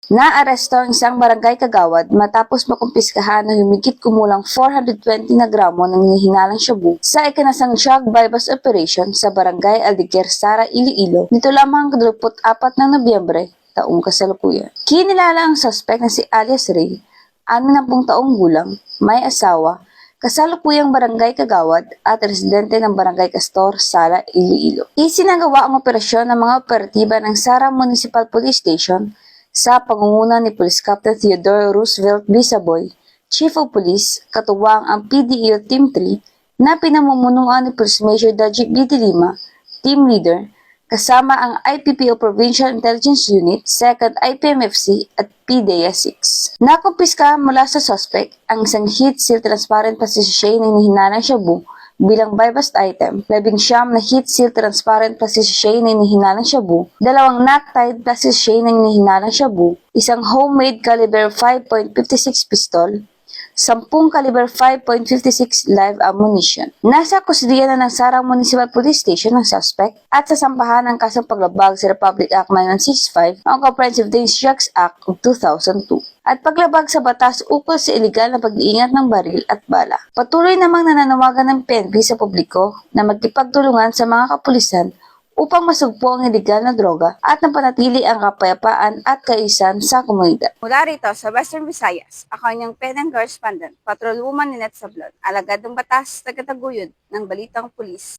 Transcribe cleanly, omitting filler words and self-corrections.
Naaresto ang isang barangay kagawad matapos makumpiskahan ng humigit kumulang 420 na gramo ng hinalang shabu sa ikinasang drug bypass operation sa barangay Aldeguer, Sara, Iloilo nito lamang 24 ng Nobyembre taong kasalukuyan. Kinilala ang suspect na si alias Ray, 60 taong gulang, may asawa, kasalukuyang barangay kagawad at residente ng barangay Castor, Sara, Iloilo. Isinagawa ang operasyon ng mga operatiba ng Sara Municipal Police Station sa pangunguna ni Police Captain Theodore Roosevelt Bisaboy, Chief of Police, katuwang ang PDEO Team 3 na pinamumunuan ni Police Major Dajib B. De Lima, Team Leader, kasama ang IPPO Provincial Intelligence Unit, 2nd IPMFC at PDEA 6. Nakumpiska mula sa suspect ang isang heat seal transparent plastic sachet ng hinalang shabu bilang bypass item, 19 na heat seal transparent plastic sachet na hinalang shabu, 2 knock-tied plastic sachet na hinalang shabu, isang homemade caliber 5.56 pistol, 10 caliber 5.56 live ammunition. Nasa kusdiya na ng Sara Municipal Police Station ang suspect at sasampahan ng kasong paglabag sa Republic Act 9165 ang Comprehensive Dangerous Drugs Act of 2002 at paglabag sa batas ukol sa iligal na pag-iingat ng baril at bala. Patuloy namang nananawagan ng PNP sa publiko na magkipagtulungan sa mga kapulisan upang masugpo ang iligal na droga at napanatili ang kapayapaan at kaayusan sa komunidad. Mula rito sa Western Visayas, ako ang inyong PNN correspondent, Patrolwoman Ninette Sablon, alagad ng batas, tagataguyod ng Balitang Pulis.